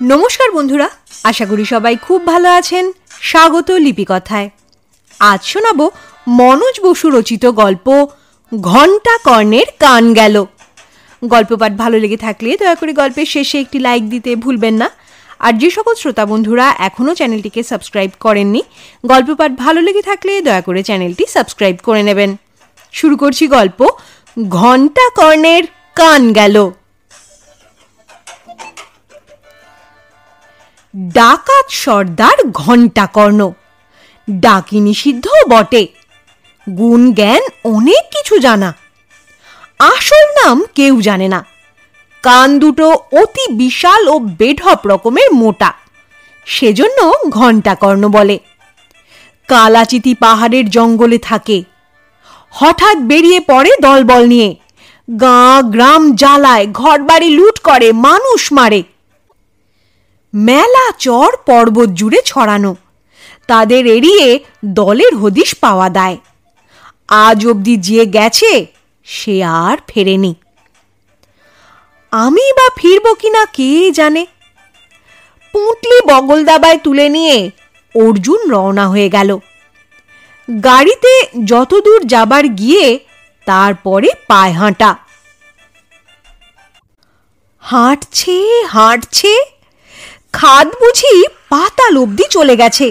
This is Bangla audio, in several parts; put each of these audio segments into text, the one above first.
নমস্কার বন্ধুরা, আশা করি সবাই খুব ভালো আছেন। স্বাগত লিপিকথায়। আজ শোনাবো মনোজ বসু রচিত গল্প ঘণ্টা কর্ণের কান গেল। গল্প পাঠ ভালো লেগে থাকলে দয়া করে গল্পের শেষে একটি লাইক দিতে ভুলবেন না। আর যে সকল শ্রোতা বন্ধুরা এখনও চ্যানেলটিকে সাবস্ক্রাইব করেননি, গল্প পাঠ ভালো লেগে থাকলে দয়া করে চ্যানেলটি সাবস্ক্রাইব করে নেবেন। শুরু করছি গল্প ঘণ্টা কর্ণের কান গেল। ডাকাত সর্দার ঘণ্টাকর্ণ, ডাকিনী সিদ্ধ বটে, গুণ জ্ঞান অনেক কিছু জানা। আসল নাম কেউ জানে না। কান দুটো অতি বিশাল ও বেঢপ রকমের মোটা, সেজন্য ঘণ্টাকর্ণ বলে। কালাচিতি পাহাড়ের জঙ্গলে থাকে। হঠাৎ বেরিয়ে পড়ে দলবল নিয়ে, গাঁ গ্রাম জ্বালায়, ঘরবাড়ি লুট করে, মানুষ মারে। মেলা চর পর্বত জুড়ে ছড়ানো, তাদের এড়িয়ে দলের হদিশ পাওয়া দায়। আজ অবধি যে গেছে সে আর ফেরেনি। আমি বা ফিরব কিনা কে জানে। পুঁটলি বগল দাবায় তুলে নিয়ে অর্জুন রওনা হয়ে গেল। গাড়িতে যতদূর যাবার গিয়ে তারপরে পায়ে হাঁটা। হাঁটছে হাঁটছে, খাদ বুঝি পাতাল অবধি চলে গেছে।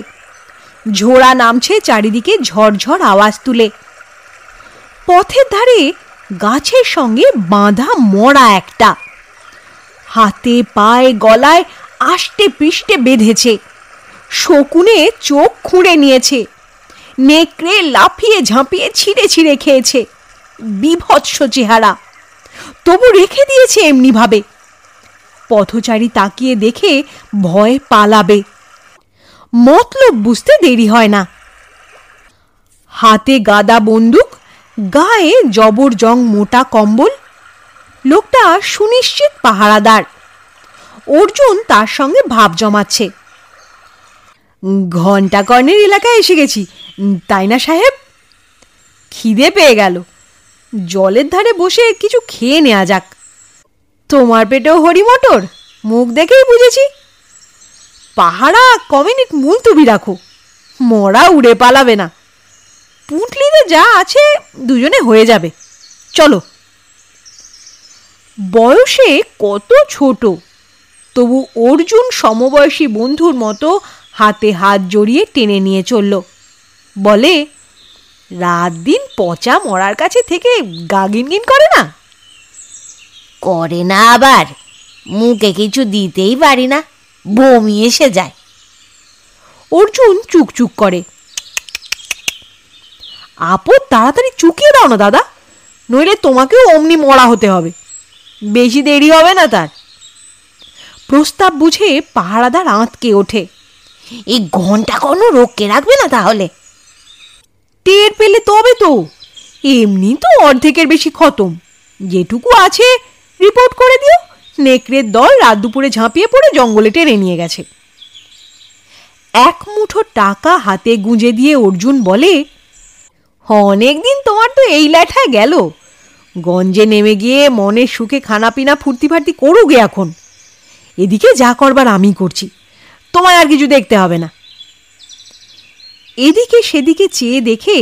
ঝোড়া নামছে চারিদিকে ঝরঝর আওয়াজ তুলে। পথের ধারে গাছের সঙ্গে বাঁধা মরা একটা, হাতে পায়ে গলায় আষ্টে পৃষ্ঠে বেঁধেছে। শকুনে চোখ খুঁড়ে নিয়েছে, নেকড়ে লাফিয়ে ঝাঁপিয়ে ছিঁড়ে ছিঁড়ে খেয়েছে। বিভৎস চেহারা, তবু রেখে দিয়েছে এমনি ভাবে। পথচারী তাকিয়ে দেখে ভয় পালাবে। মতলব বুঝতে দেরি হয় না। হাতে গাদা বন্দুক, গায়ে জবরজং মোটা কম্বল। লোকটা সুনিশ্চিত পাহারাদার। অর্জুন তার সঙ্গে ভাব জমাচ্ছে। ঘণ্টাকর্ণের এলাকায় এসে গেছি, তাই না সাহেব? খিদে পেয়ে গেল, জলের ধারে বসে কিছু খেয়ে নেওয়া যাক। তোমার পেটেও হরি মটর, মুখ দেখেই বুঝেছি। পাহারা কমিনিট মুলতুবি রাখো, মরা উড়ে পালাবে না। পুঁটলিতে যা আছে দুজনে হয়ে যাবে, চলো। বয়সে কত ছোট, তবু অর্জুন সমবয়সী বন্ধুর মতো হাতে হাত জড়িয়ে টেনে নিয়ে চলল। বলে, রাত দিন পচা মরার কাছে থেকে গা গিনগিন করে না? করে না, আবার মুখে কিছু দিতেই পারি না, বমি এসে যায়। অর্জুন চুকচুক করে। আপদ তাড়াতাড়ি চুকিয়ে দাও না দাদা, নইলে তোমাকেও অমনি মরা হতে হবে। বেশি দেরি হবে না তার। প্রস্তাব বুঝে পাহারাদার আঁতকে ওঠে। এই ঘন্টা কোনো রোগকে রাখবে না তাহলে? টের পেলে তবে তো। এমনি তো অর্ধেকের বেশি খতম, যেটুকু আছে রিপোর্ট করে দিও। নেকড়ের দল রাত দুপুরে ঝাঁপিয়ে পড়ে জঙ্গলে টেনে নিয়ে গেছে। এক মুঠো টাকা হাতে গুঁজে দিয়ে অর্জুন বলে, অনেকদিন তোমার তো এই ল্যাঠায় গেল। গঞ্জে নেমে গিয়ে মনের সুখে খানাপিনা ফুর্তি ফার্তি করুগে এখন। এদিকে যা করবার আমি করছি, তোমায় আর কিছু দেখতে হবে না। এদিকে সেদিকে চেয়ে দেখে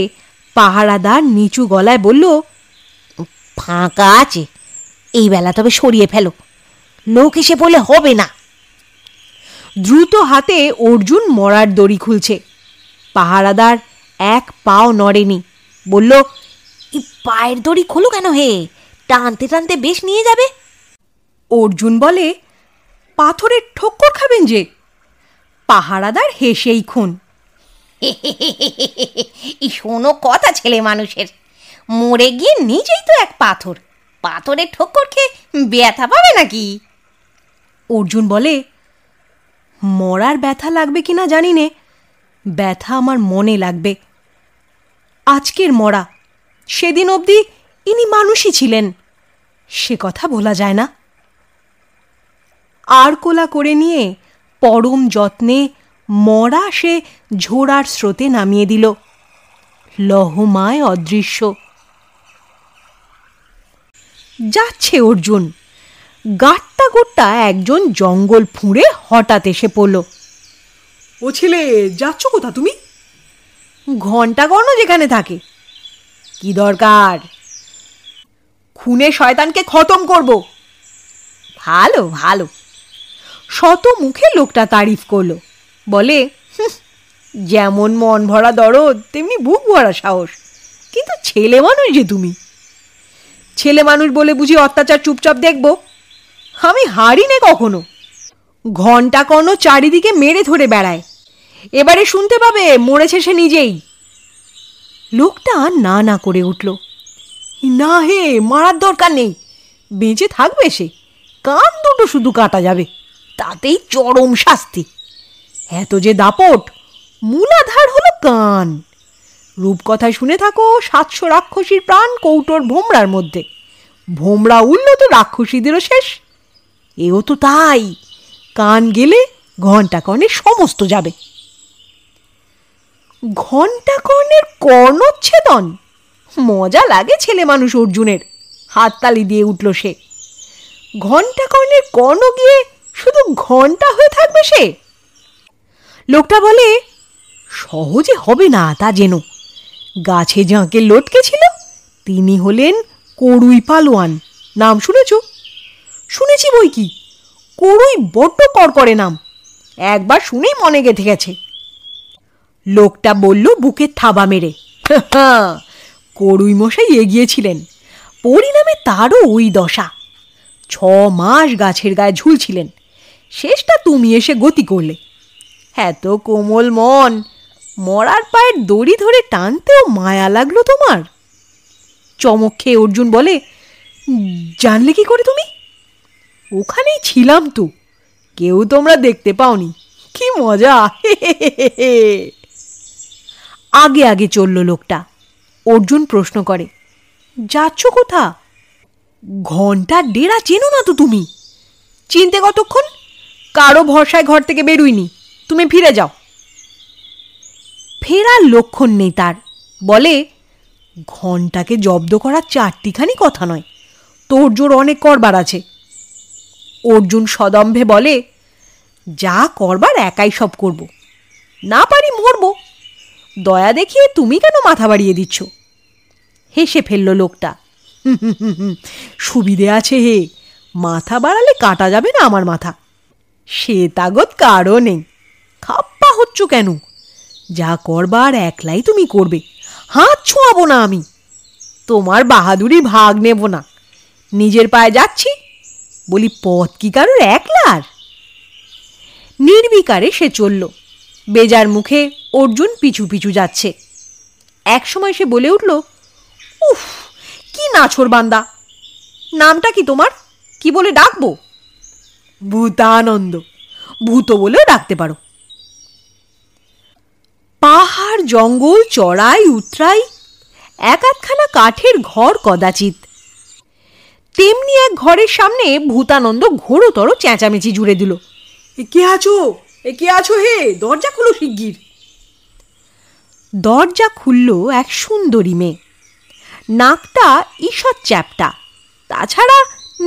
পাহারাদার নিচু গলায় বলল, ফাঁকা আছে, এই বেলা তবে সরিয়ে ফেলো, লোক এসে বলে হবে না। দ্রুত হাতে অর্জুন মরার দড়ি খুলছে। পাহারাদার এক পাও নড়েনি, বলল, এই পায়ের দড়ি খোলো কেন হে? টানতে টানতে বেশ নিয়ে যাবে। অর্জুন বলে, পাথরের ঠোক্কর খাবেন যে। পাহারাদার হেসেই খুন। শোনো কথা ছেলে মানুষের, মরে গিয়ে নিজেই তো এক পাথর, পাথরের ঠোক্কর খেয়ে ব্যথা পাবে নাকি? অর্জুন বলে, মরার ব্যথা লাগবে কিনা জানি নে, ব্যথা আমার মনে লাগবে। আজকের মরা, সেদিন অবধি ইনি মানুষই ছিলেন, সে কথা বলা যায় না। আর কোলা করে নিয়ে পরম যত্নে মরা সে ঝোড়ার স্রোতে নামিয়ে দিল। লহমায় অদৃশ্য। যাচ্ছে অর্জুন। গাট্টা গোট্টা একজন জঙ্গল ফুঁড়ে হঠাৎ এসে পড়ল। ও ছেলে, যাচ্ছ কোথা তুমি? ঘণ্টা কর্ণ যেখানে থাকে। কি দরকার? খুনে শয়তানকে খতম করব। ভালো ভালো। শত মুখে লোকটা তারিফ করলো। বলে, যেমন মন ভরা দরদ তেমনি বুক ভরা সাহস, কিন্তু ছেলে মানুষ যে তুমি। ছেলে মানুষ বলে বুঝি অত্যাচার চুপচাপ দেখব? আমি হারি নে কখনো। ঘণ্টা কর্ণ চারিদিকে মেরে ধরে বেড়ায়। এবারে শুনতে পাবে মরেছে সে নিজেই। লোকটা না না করে উঠল। না হে, মারার দরকার নেই, বেঁচে থাকবে সে। কান দুটো শুধু কাটা যাবে, তাতেই চরম শাস্তি। এত যে দাপট, মূলাধার হলো কান। রূপকথা শুনে থাকো 700 রাক্ষসীর প্রাণ কৌটোর ভোমরার মধ্যে। ভোমরা উঠল তো রাক্ষসীদেরও শেষ। এও তো তাই, কান গেলে ঘণ্টা কর্ণের সমস্ত যাবে। ঘণ্টা কর্ণের কর্ণচ্ছেদন? মজা লাগে ছেলে মানুষ অর্জুনের। হাততালি দিয়ে উঠল সে। ঘণ্টা কর্ণের কর্ণ গিয়ে শুধু ঘণ্টা হয়ে থাকবে সে? লোকটা বলে, সহজে হবে না তা যেন। গাছে ঝাঁকে লটকে ছিল, তিনি হলেন কড়ুই পালোয়ান। নাম শুনেছ? শুনেছি বই কি। কড়ুই বড্ড করকরে নাম, একবার শুনেই মনে গেঁথে গেছে। লোকটা বলল বুকে থাবা মেরে, কড়ুই মশাই এগিয়েছিলেন, পরিণামে তারও ওই দশা। 6 মাস গাছের গায়ে ঝুলছিলেন, শেষটা তুমি এসে গতি করলে। এত কোমল মন, মরার পায়ের দড়ি ধরে টানতেও মায়া লাগলো তোমার। চমক খেয়ে অর্জুন বলে, জানলে কি করে তুমি? ওখানেই ছিলাম তো, কেউ তোমরা দেখতে পাওনি। কি মজা। আগে আগে চলল লোকটা। অর্জুন প্রশ্ন করে, যাচ্ছ কোথা? ঘণ্টার ডেরা চেনো না তো তুমি? চিনতে কতক্ষণ? কারো ভরসায় ঘর থেকে বেরুইনি, তুমি ফিরে যাও। ফেরার লক্ষণ নেই তার। বলে, ঘণ্টাকে জব্দ করার 4টিখানি কথা নয়, তোর জোর অনেক করবার আছে। অর্জুন সদম্ভে বলে, যা করবার একাই সব করব, না পারি মরব। দয়া দেখিয়ে তুমি কেন মাথা বাড়িয়ে দিচ্ছ? হেসে ফেলল লোকটা। সুবিধে আছে হে, মাথা বাড়ালে কাটা যাবে না আমার মাথা। সে তাগত কারও নেই। খাপ্পা হচ্ছ কেন? যা করবার একলাই তুমি করবে, হাত ছোঁয়াবো না আমি। তোমার বাহাদুরি ভাগ নেব না। নিজের পায়ে যাচ্ছি, বলি পথ কি কারোর একলার? নির্বিকারে সে চলল। বেজার মুখে অর্জুন পিছু পিছু যাচ্ছে। একসময় সে বলে উঠল, উফ, কি নাছোড় বান্দা। নামটা কি তোমার? কি বলে ডাকবো? ভূতানন্দ। ভূত বলেও ডাকতে পারো। পাহাড় জঙ্গল চড়াই উতরাই, এক আধখানা কাঠের ঘর কদাচিৎ। তেমনি এক ঘরের সামনে ভূতানন্দ ঘোরতর চেঁচামেচি জুড়ে দিল, এ কে আছো? এ কে আছো হে? দরজা খুলো শিগগির। দরজা খুলল এক সুন্দরী মেয়ে। নাকটা ঈষৎ চ্যাপ্টা, তাছাড়া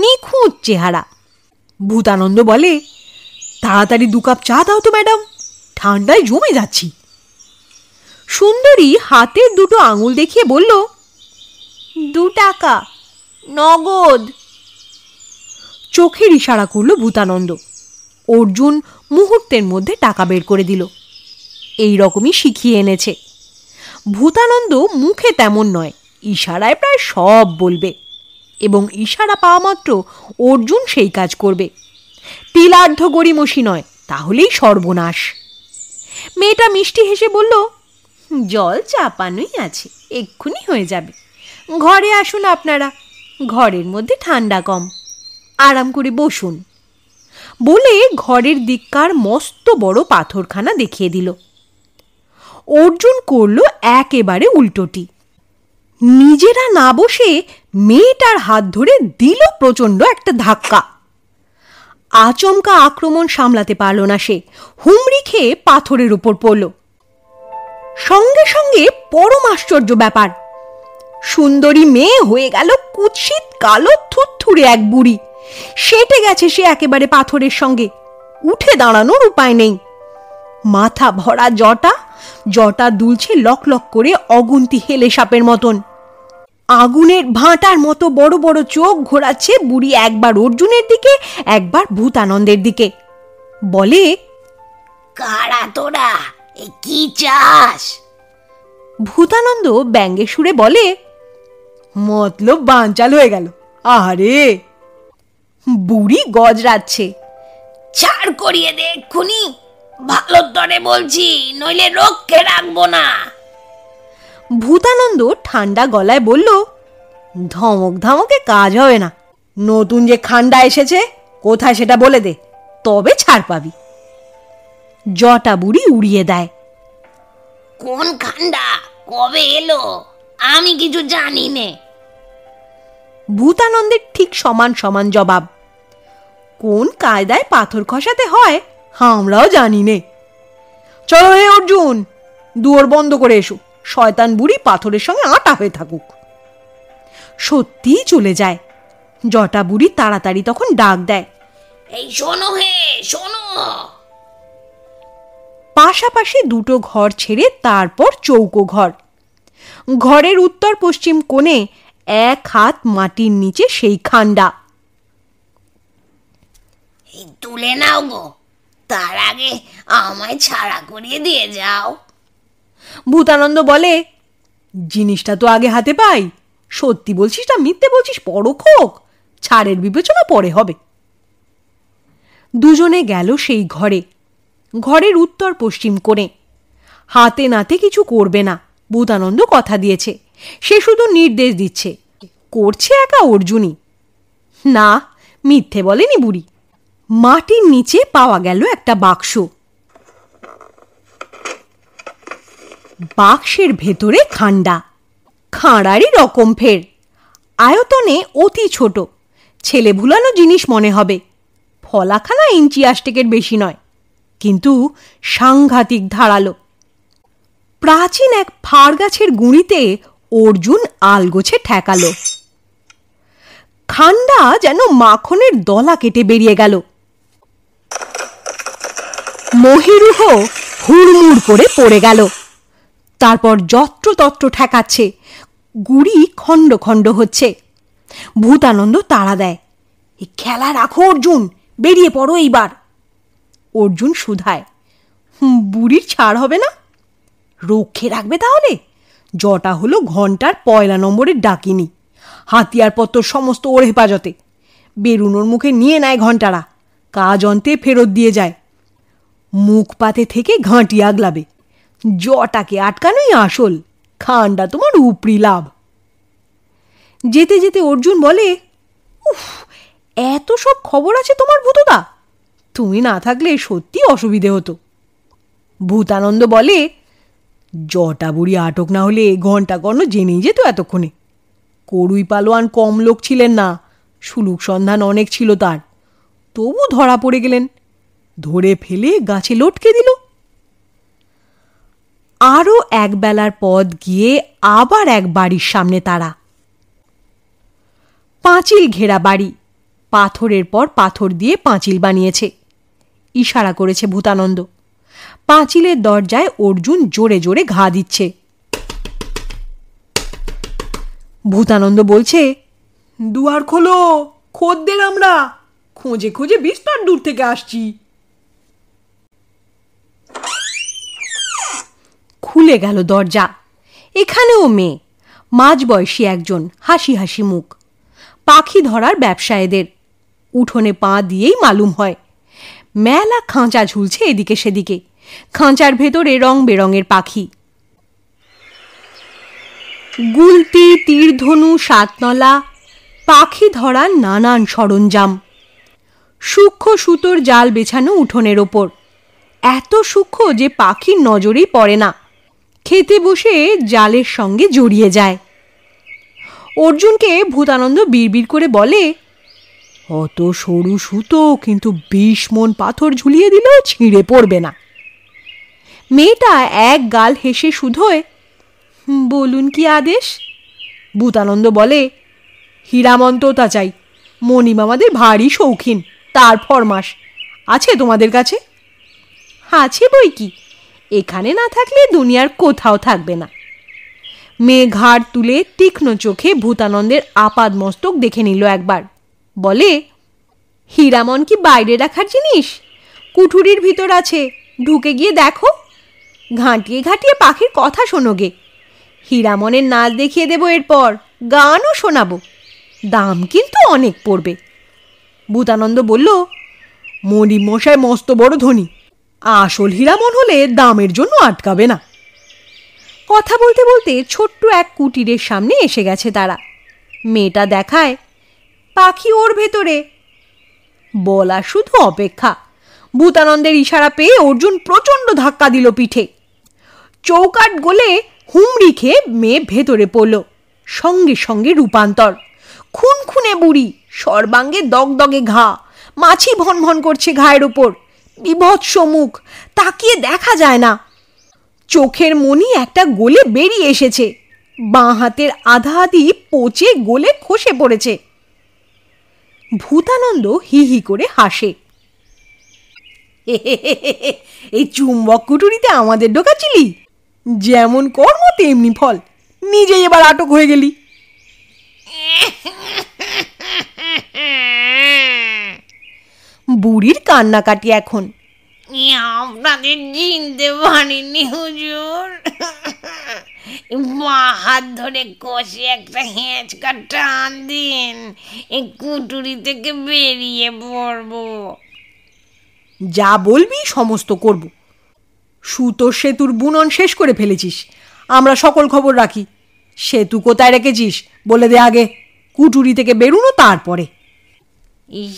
নিখুঁত চেহারা। ভূতানন্দ বলে, তাড়াতাড়ি 2 কাপ চা দাও তো ম্যাডাম, ঠান্ডায় জমে যাচ্ছি। সুন্দরী হাতের 2টো আঙুল দেখিয়ে বলল, 2 টাকা নগদ। চোখের ইশারা করল ভূতানন্দ। অর্জুন মুহূর্তের মধ্যে টাকা বের করে দিল। এই রকমই শিখিয়ে এনেছে। ভূতানন্দ মুখে তেমন নয়, ইশারায় প্রায় সব বলবে, এবং ইশারা পাওয়া মাত্র অর্জুন সেই কাজ করবে। তিলার্ধ গড়িমসি নয়, তাহলেই সর্বনাশ। মেয়েটা মিষ্টি হেসে বলল, জল চাপানোই আছে, এক্ষুনি হয়ে যাবে। ঘরে আসুন আপনারা, ঘরের মধ্যে ঠান্ডা কম, আরাম করে বসুন। বলে ঘরের দিককার মস্ত বড় পাথরখানা দেখিয়ে দিল। অর্জুন করল একেবারে উল্টোটি। নিজেরা না বসে মেয়েটার হাত ধরে দিল প্রচণ্ড একটা ধাক্কা। আচমকা আক্রমণ সামলাতে পারল না সে, হুমড়ি খেয়ে পাথরের উপর পড়ল। সঙ্গে সঙ্গে পরম আশ্চর্য ব্যাপার, সুন্দরী মেয়ে হয়ে গেল কুৎসিত কালো থুতথুরে এক বুড়ি। সেটে গেছে সে একেবারে পাথরের সঙ্গে, উঠে দাঁড়ানোর উপায় নেই। মাথা ভরা জটা, জটা দুলছে লক লক করে অগুন্তি হেলে সাপের মতন। আগুনের ভাঁটার মতো বড় বড় চোখ ঘোরাচ্ছে বুড়ি, একবার অর্জুনের দিকে একবার ভূতানন্দের দিকে। বলে, কারা তোরা, কি চাস? ভূতানন্দ ব্যঙ্গে সুরে বলে, মতলব বানচাল হয়ে গেল। আরে বুড়ি গজরাচ্ছে, ছাড় করিয়ে দে এক্ষুনি, ভালো তরে বলছি, নইলে রক্ষে রাখবো না। ভূতানন্দ ঠান্ডা গলায় বলল, ধমক ধমকে কাজ হবে না। নতুন যে খান্ডা এসেছে কোথায় সেটা বলে দে, তবে ছাড় পাবি। জটা বুড়ি উড়িয়ে দেয়, কোন খান্ডা, কবে এলো, আমি কিছু জানি নে। ভূতানন্দের ঠিক সমান সমান জবাব, কোন কায়দায় পাথর খসাতে হয় আমরাও জানি নে। চলো হে অর্জুন, দুয়ার বন্ধ করে এসো, শয়তান বুড়ি পাথরের সঙ্গে আটা হয়ে থাকুক। সত্যিই চলে যায়। জটা বুড়ি তাড়াতাড়ি তখন ডাক দেয়, এই শোনো হে, শোনো। পাশাপাশি দুটো ঘর ছেড়ে তারপর চৌকো ঘর। ঘরের উত্তর পশ্চিম কোণে এক হাত মাটির নিচে সেই খান্ডা। তুলে নাও গো, তার আগে আমায় ছাড়া করিয়ে দিয়ে যাও। ভূতানন্দ বলে, জিনিসটা তো আগে হাতে পাই, সত্যি বলছিস না মিথ্যে বলছিস পরখ হোক, ছাড়ের বিবেচনা পরে হবে। দুজনে গেল সেই ঘরে। ঘরের উত্তর পশ্চিম কোণে। হাতে নাতে কিছু করবে না, ভূতানন্দ কথা দিয়েছে। সে শুধু নির্দেশ দিচ্ছে, করছে একা অর্জুনই। না, মিথ্যে বলেনি বুড়ি। মাটির নিচে পাওয়া গেল একটা বাক্স। বাক্সের ভেতরে খান্ডা, খাঁড়ারই রকম ফের, আয়তনে অতি ছোট, ছেলে ভুলানো জিনিস মনে হবে। ফলাখানা ইঞ্চি আষ্টেকের বেশি নয়, কিন্তু সাংঘাতিক ধারালো। প্রাচীন এক ফাড় গাছের গুঁড়িতে অর্জুন আলগোছে ঠেকালো। খান্ডা যেন মাখনের দলা কেটে বেরিয়ে গেল। মহিরুহ হুড়মুড় করে পড়ে গেল। তারপর যত্রতত্র ঠেকাচ্ছে, গুড়ি খণ্ড খণ্ড হচ্ছে। ভূতানন্দ তাড়া দেয়, এই খেলা রাখো অর্জুন, বেরিয়ে পড়ো এইবার। অর্জুন শুধায়, বুড়ির ছাড় হবে না? রক্ষে রাখবে তাহলে? জটা হলো ঘন্টার পয়লা নম্বরের ডাকিনি, হাতিয়ারপত্র সমস্ত ওর হেফাজতে। বেরুনোর মুখে নিয়ে নেয় ঘন্টারা, কাজ অন্তে ফেরত দিয়ে যায়। মুখ পাতে থেকে ঘাঁটি আগলাবে। জটাকে আটকানোই আসল, খান্ডা তোমার উপরি লাভ। যেতে যেতে অর্জুন বলে, উফ, এত সব খবর আছে তোমার ভূতদা, তুমি না থাকলে সত্যি অসুবিধে হতো। ভূতানন্দ বলে, জটা বুড়ি আটক না হলে ঘন্টা কর্ণ জেনেই যেত এতক্ষণে। করুই পালোয়ান কম লোক ছিলেন না, সুলুক সন্ধান অনেক ছিল তার, তবু ধরা পড়ে গেলেন। ধরে ফেলে গাছে লটকে দিল। আরও এক বেলার পথ গিয়ে আবার এক বাড়ির সামনে তারা। পাঁচিল ঘেরা বাড়ি, পাথরের পর পাথর দিয়ে পাঁচিল বানিয়েছে। ইশারা করেছে ভূতানন্দ। পাঁচিলের দরজায় অর্জুন জোরে জোরে ঘা দিচ্ছে। ভূতানন্দ বলছে, দুয়ার খোলো, খদ্দের আমরা, খোঁজে খোঁজে বিস্তর দূর থেকে আসছি। খুলে গেল দরজা। এখানেও মেয়ে, মাঝবয়সী একজন, হাসি হাসি মুখ। পাখি ধরার ব্যবসা এদের, উঠোনে পা দিয়েই মালুম হয়। মেলা খাঁচা ঝুলছে এদিকে সেদিকে, খাঁচার ভেতরে রং বেরঙের পাখি। গুলতি, তীরধনু, সাতনলা, পাখি ধরার নানান সরঞ্জাম। সূক্ষ্ম সুতোর জাল বেছানো উঠোনের ওপর, এত সূক্ষ্ম যে পাখির নজরেই পড়ে না, খেতে বসে জালের সঙ্গে জড়িয়ে যায়। অর্জুনকে ভূতানন্দ বিড়বিড় করে বলে, অত সরু সুতো, কিন্তু 20 মণ পাথর ঝুলিয়ে দিলেও ছিঁড়ে পড়বে না। মেয়েটা এক গাল হেসে শুধোয়, বলুন কি আদেশ। ভূতানন্দ বলে, হীরামন্ততা চাই, মণিমামাদের ভারী শৌখিন, তার ফরমাস আছে তোমাদের কাছে? আছে বই কি, এখানে না থাকলে দুনিয়ার কোথাও থাকবে না। মেয়ে ঘাড় তুলে তীক্ষ্ণ চোখে ভূতানন্দের আপাদ মস্তক দেখে নিল একবার, বলে, হীরামন কি বাইরে রাখার জিনিস? কুঠুরির ভিতর আছে, ঢুকে গিয়ে দেখো। ঘাঁটিয়ে ঘাঁটিয়ে পাখির কথা শোনোগে। হীরামনের নাচ দেখিয়ে দেবো, এরপর গানও শোনাবো, দাম কিন্তু অনেক পড়বে। ভূতানন্দ বলল, মণিমশাই মস্ত বড় ধনী, আসল হীরামন হলে দামের জন্য আটকাবে না। কথা বলতে বলতে ছোট্ট এক কুটিরের সামনে এসে গেছে তারা। মেয়েটা দেখায় পাখি ওর ভেতরে। বলা শুধু অপেক্ষা, ভূতানন্দের ইশারা পেয়ে অর্জুন প্রচণ্ড ধাক্কা দিল পিঠে। চৌকাঠ গলে হুমড়ি খেয়ে মেয়ে ভেতরে পড়ল। সঙ্গে সঙ্গে রূপান্তর, খুনখুনে বুড়ি, সর্বাঙ্গে দগদগে ঘা, মাছি ভন ভন করছে ঘায়ের ওপর, বিভৎস মুখ, তাকিয়ে দেখা যায় না। চোখের মণি একটা গলে বেরিয়ে এসেছে, বাঁ হাতের আধা আধি পচে গলে খসে পড়েছে। ভূতানন্দ হি হি করে হাসে। এই চুম্বক কুটুরিতে আমাদের ঢোকাচ্ছিলি, যেমন কর্ম তেমনি ফল, নিজেই এবার আটক হয়ে গেলি। বুড়ির কান্নাকাটি এখন। আপনাকে চিনতে পারিনি হুজুর, বাঁ হাত ধরে কষে একটা হেঁচকা টান দিন, এই কুটুরি থেকে বেরিয়ে পড়বো। যা বলবি সমস্ত করব। সুতোর সেতুর বুনন শেষ করে ফেলেছিস, আমরা সকল খবর রাখি। সেতু কোথায় রেখেছিস বলে দে আগে, কুটুরি থেকে বেরুনো তারপরে।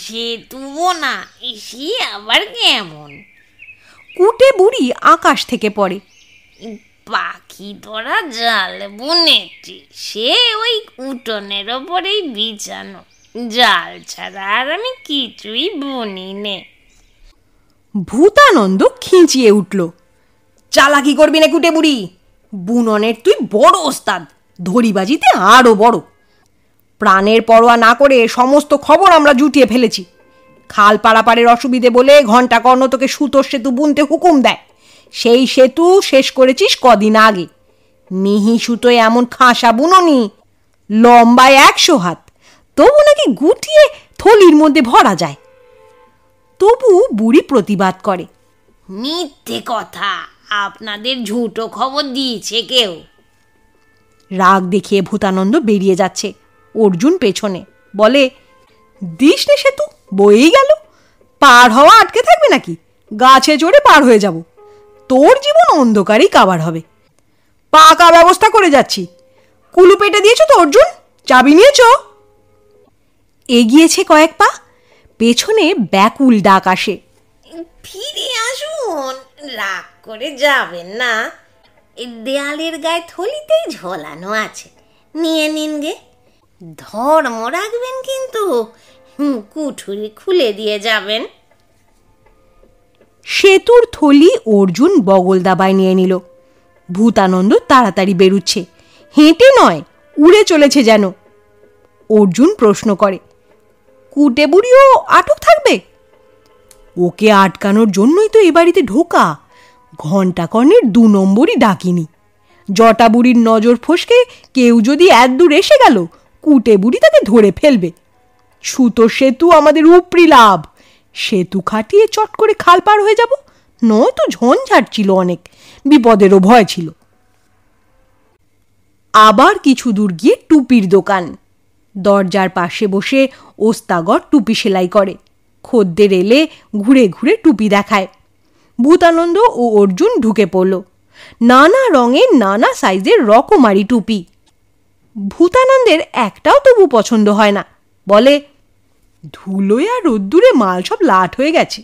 সেতু না, সে আবার কেমন? কুটে বুড়ি আকাশ থেকে পড়ে। পাখি তোরা জাল বুনেছি, সে ওই উঠোনের ওপরেই বিছানো, জাল ছাড়া আর আমি কিছুই বুনি নে। ভূতানন্দ খিঁচিয়ে উঠল, চালাকি করবি না কুটে বুড়ি, বুননের তুই বড় ওস্তাদ, ধরিবাজিতে আরও বড়। প্রাণের পরোয়া না করে সমস্ত খবর আমরা জুটিয়ে ফেলেছি। খাল পারাপারের অসুবিধে বলে ঘণ্টা কর্ণ তোকে সুতোর সেতু বুনতে হুকুম দেয়, সেই সেতু শেষ করেছিস কদিন আগে। মিহি সুতোয় এমন খাসা বুননি, লম্বায় 100 হাত, তবু নাকি গুটিয়ে থলির মধ্যে ভরা যায়। তবু বুড়ি প্রতিবাদ করে, মিথ্যে কথা, আপনাদের ঝুটো খবর দিয়েছে কেউ। রাগ দেখিয়ে ভূতানন্দ বেরিয়ে যাচ্ছে, অর্জুন পেছনে। বলে, দিস নে সেতু, বয়েই গেল, পার হওয়া আটকে থাকবে নাকি? গাছে চড়ে পার হয়ে যাব, তোর জীবন অন্ধকারেই কাবার হবে। পাকা ব্যবস্থা করে যাচ্ছি। কুলু পেটে দিয়েছো তো অর্জুন? চাবি নিয়েছো? এগিয়েছে কয়েক পা, পেছনে ব্যাকুল ডাক আসে, ফিরে আসুন, রাগ করে যাবেন না, এই দেয়ালের গায়ে থলিতেই ঝোলানো আছে, নিয়ে নিন গে। ধর্ম রাখবেন কিন্তু, কুঠুরি খুলে দিয়ে যাবেন। সেতুর থলি অর্জুন বগল দাবায় নিয়ে নিল। ভূতানন্দ তাড়াতাড়ি বেরুচ্ছে, হেঁটে নয়, উড়ে চলেছে যেন। অর্জুন প্রশ্ন করে, কুটে বুড়িও আটক থাকবে? ওকে আটকানোর জন্যই তো এ বাড়িতে ঢোকা। ঘণ্টা কর্ণের 2 নম্বরই ডাকিনি। জটা বুড়ির নজর ফসকে কেউ যদি এত দূর এসে গেল, কুটে বুড়ি তাকে ধরে ফেলবে। সুতোর সেতু আমাদের উপরি লাভ, সেতু খাটিয়ে চট করে খাল পার হয়ে যাব, নয়তো ঝঞ্ঝাট ছিল অনেক, বিপদেরও ভয় ছিল। আবার কিছু দূর গিয়ে টুপির দোকান। দরজার পাশে বসে ওস্তাগর টুপি সেলাই করে, খদ্দের এলে ঘুরে ঘুরে টুপি দেখায়। ভূতানন্দ ও অর্জুন ঢুকে পড়ল। নানা রঙের নানা সাইজের রকমারি টুপি। ভূতানন্দের একটাও তবু পছন্দ হয় না, বলে, ধুলোয় আর রোদ্দুরে মাল সব লাট হয়ে গেছে।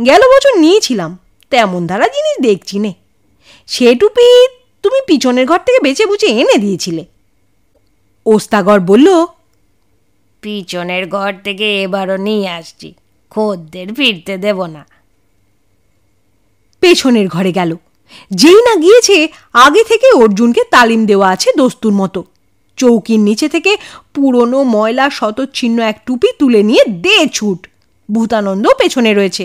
গেল বছর নিয়েছিলাম, তেমন ধারা জিনিস দেখছি নে। সে টুপি তুমি পিছনের ঘর থেকে বেছে বুঝে এনে দিয়েছিলে। ওস্তাগর বলল, পিছনের ঘর থেকে এবারও নিয়ে আসছি, খদ্দের ফিরতে দেব না। পেছনের ঘরে গেল। যেই না গিয়েছে, আগে থেকে অর্জুনকে তালিম দেওয়া আছে দস্তুর মতো। চৌকির নিচে থেকে পুরনো ময়লা শতচ্ছিন্ন এক টুপি তুলে নিয়ে দে ছুট। ভূতানন্দ পেছনে রয়েছে।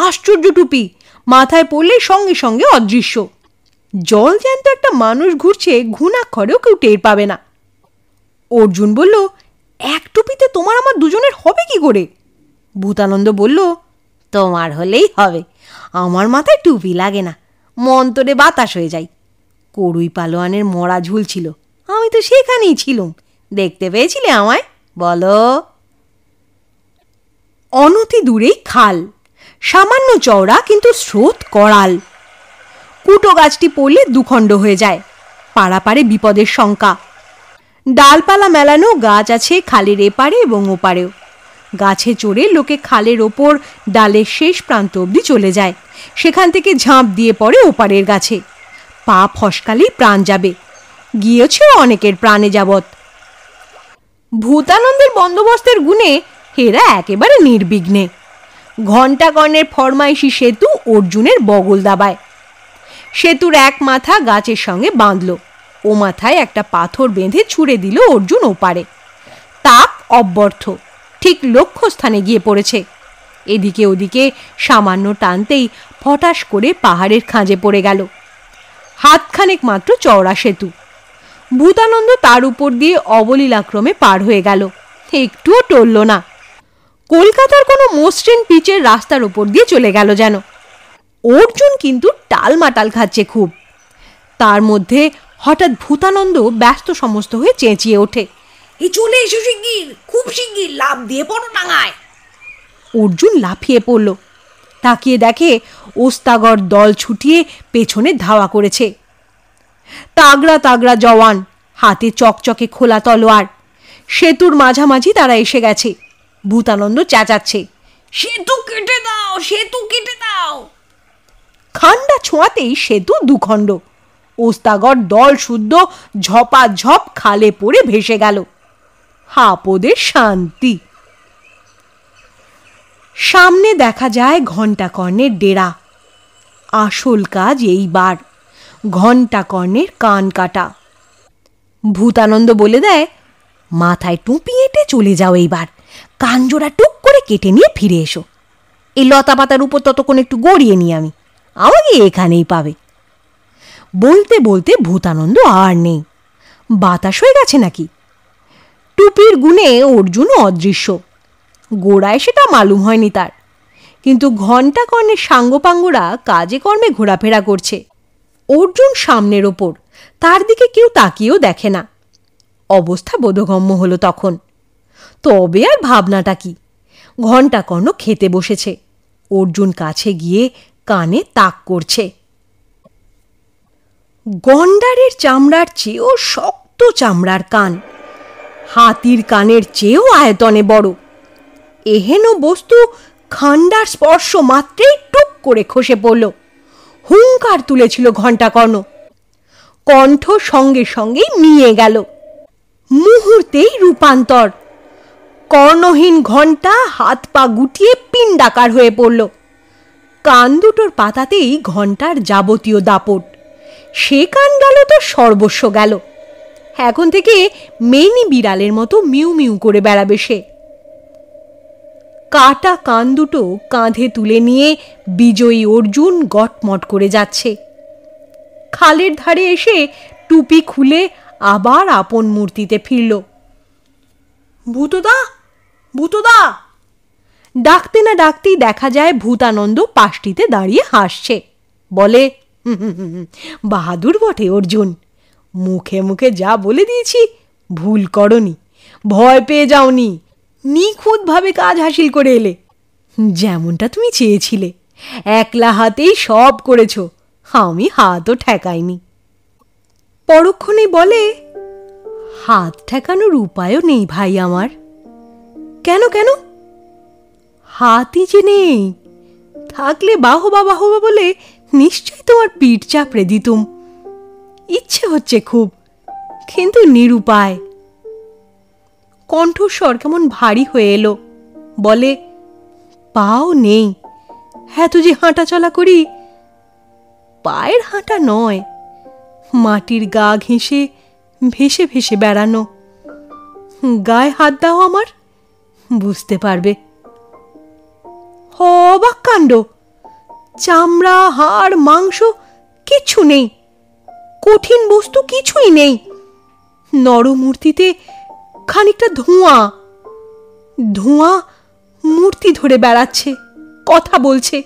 আশ্চর্য টুপি, মাথায় পড়লে সঙ্গে সঙ্গে অদৃশ্য। জল জ্যান্ত একটা মানুষ ঘুরছে, ঘুণাক্ষরেও কেউ টের পাবে না। অর্জুন বলল, এক টুপিতে তোমার আমার দুজনের হবে কি করে? ভূতানন্দ বলল, তোমার হলেই হবে, আমার মাথায় টুপি লাগে না, মন্তরে বাতাস হয়ে যায়। করুই পালোয়ানের মরা ঝুলছিল, আমি তো সেখানেই ছিলুম, দেখতে পেয়েছিলে আমায়? বলো। অনতি দূরেই খাল, সামান্য চওড়া কিন্তু স্রোত করাল। কুটো গাছটি পড়লে দুখণ্ড হয়ে যায়, পাড়াপাড়ে বিপদের শঙ্কা। ডালপালা মেলানো গাছ আছে খালের এপারে এবং ওপারেও। গাছে চড়ে লোকে খালের ওপর ডালের শেষ প্রান্ত অবধি চলে যায়, সেখান থেকে ঝাঁপ দিয়ে পড়ে ওপারের গাছে। পা ফসকালেই প্রাণ যাবে, গিয়েছেও অনেকের প্রাণে যাবৎ। ভূতানন্দের বন্দোবস্তের গুণে হেরা একেবারে নির্বিঘ্নে। ঘণ্টাকর্ণের ফরমাইশি সেতু অর্জুনের বগল দাবায়। সেতুর এক মাথা গাছের সঙ্গে বাঁধল, ও মাথায় একটা পাথর বেঁধে ছুঁড়ে দিল অর্জুন ওপারে। তাপ অব্যর্থ, ঠিক লক্ষ্যস্থানে গিয়ে পড়েছে। এদিকে ওদিকে সামান্য টানতেই ফটাস করে পাহাড়ের খাঁজে পড়ে গেল। হাতখানেক মাত্র চওড়া সেতু। ভূতানন্দ তার উপর দিয়ে অবলীলাক্রমে পার হয়ে গেল, একটুও টলল না। কলকাতার কোনো মসৃণ পিচের রাস্তার উপর দিয়ে চলে গেল যেন। অর্জুন কিন্তু টালমাটাল খাচ্ছে খুব। তার মধ্যে হঠাৎ ভূতানন্দ ব্যস্ত সমস্ত হয়ে চেঁচিয়ে ওঠে, এই চলে এসো শিগগির, খুব শিগগির, লাফ দিয়ে পড়ো ডাঙায়। অর্জুন লাফিয়ে পড়ল। তাকিয়ে দেখে ওস্তাগর দল ছুটিয়ে পেছনে ধাওয়া করেছে। তাগড়া তাগড়া জওয়ান, হাতে চকচকে খোলা তলোয়ার। সেতুর মাঝামাঝি তারা এসে গেছে। ভূতানন্দ চেঁচাচ্ছে, সেতু কেটে দাও, সেতু কেটে দাও। খান্ডা ছোঁয়াতেই সেতু দুখণ্ড। ওস্তাগর দল শুদ্ধ ঝপাঝপ খালে পড়ে ভেসে গেল। হাপদের শান্তি। সামনে দেখা যায় ঘণ্টাকর্ণের ডেরা। আসল কাজ এইবার, ঘণ্টাকর্ণের কান কাটা। ভূতানন্দ বলে দেয়, মাথায় টুপি এঁটে চলে যাও, এইবার কানজোড়া টুক করে কেটে নিয়ে ফিরে এসো। এই লতা পাতার উপর ততক্ষণ একটু গড়িয়ে নিই আমি, আমাকে এখানেই পাবে। বলতে বলতে ভূতানন্দ আর নেই, বাতাস হয়ে গেছে নাকি। টুপির গুণে অর্জুনও অদৃশ্য। গোড়ায় সেটা মালুম হয়নি তার, কিন্তু ঘণ্টাকর্ণের সাঙ্গপাঙ্গরা কাজে কর্মে ঘোরাফেরা করছে। অর্জুন সামনের ওপর, তার দিকে কেউ তাকিয়েও দেখে না। অবস্থা বোধগম্য হলো তখন। তবে আর ভাবনাটা কি, ঘণ্টাকর্ণ খেতে বসেছে। অর্জুন কাছে গিয়ে কানে তাক করছে। গন্ডারের চামড়ার চেয়েও শক্ত চামড়ার কান, হাতির কানের চেয়েও আয়তনে বড়। এহেন বস্তু খান্ডার স্পর্শ মাত্রেই টুক করে খসে পড়ল। হুঙ্কার তুলেছিল ঘণ্টাকর্ণ, কণ্ঠ সঙ্গে সঙ্গেই নিয়ে গেল। মুহূর্তেই রূপান্তর। কর্ণহীন ঘণ্টা হাত পা গুটিয়ে পিণ্ডাকার হয়ে পড়ল। কান দুটোর পাতাতেই ঘণ্টার যাবতীয় দাপট। সে কান গেল তো সর্বস্ব গেল। এখন থেকে মেনি বিড়ালের মতো মিউ মিউ করে বেড়াবে সে। কাটা কান দুটো কাঁধে তুলে নিয়ে বিজয়ী অর্জুন গটমট করে যাচ্ছে। খালের ধারে এসে টুপি খুলে আবার আপন মূর্তিতে ফিরল। ভূতদা, ভূতদা! ডাকতে না ডাকতেই দেখা যায় ভূতানন্দ পাশটিতে দাঁড়িয়ে হাসছে। বলে, বাহাদুর বটে অর্জুন, মুখে মুখে যা বলে দিয়েছি ভুল করনি, ভয় পেয়ে যাওনি, নিখুঁতভাবে কাজ হাসিল করে এলে। যেমনটা তুমি চেয়েছিলে, একলা হাতেই সব করেছ, আমি হাতও ঠেকাইনি। পরক্ষণেই বলে, হাত ঠেকানোর উপায়ও নেই ভাই আমার। কেন কেন? হাতই যে নেই, থাকলে বাহবা বাহবা বলে নিশ্চয় তোমার পিঠ চাপড়ে দিতুম। ইচ্ছে হচ্ছে খুব, কিন্তু নিরুপায়। কণ্ঠস্বর কেমন ভারী হয়ে এলো। বলে, পাও নেই, এত যে হাঁটা চলা করি, পায়ের হাঁটা নয়, মাটির গা ঘেঁষে ভেসে ভেসে বেড়ানো। গায়ে হাত দাও আমার, বুঝতে পারবে। অবাক কাণ্ড! চামড়া, হাড়, মাংস কিচ্ছু নেই, কঠিন বস্তু কিছুই নেই। নরমূর্তিতে খানিকটা ধোঁয়া, ধোঁয়া মূর্তি ধরে বেড়াচ্ছে, কথা বলছে।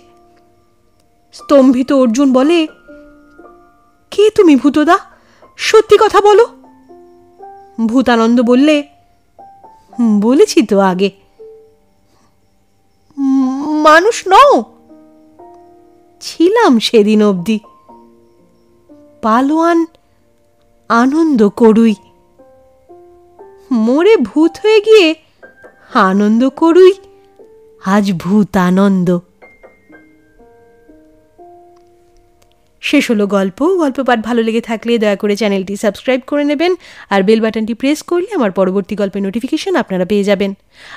স্তম্ভিত অর্জুন বলে, কে তুমি ভূতদা? সত্যি কথা বলো। ভূতানন্দ বললে, বলেছি তো আগে, মানুষ নও। ছিলাম সেদিন অবধি, পালোয়ান আনন্দ করুই। মরে ভূত হয়ে গিয়ে আনন্দ করুই আজ ভূত আনন্দ। শেষ হলো গল্প। গল্প পাঠ ভালো লেগে থাকলে দয়া করে চ্যানেলটি সাবস্ক্রাইব করে নেবেন, আর বেল বাটনটি প্রেস করলে আমার পরবর্তী গল্পের নোটিফিকেশন আপনারা পেয়ে যাবেন।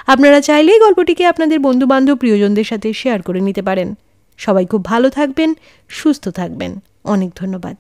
আপনারা চাইলেই গল্পটিকে আপনাদের বন্ধুবান্ধব, প্রিয়জনদের সাথে শেয়ার করে নিতে পারেন। সবাই খুব ভালো থাকবেন, সুস্থ থাকবেন। অনেক ধন্যবাদ।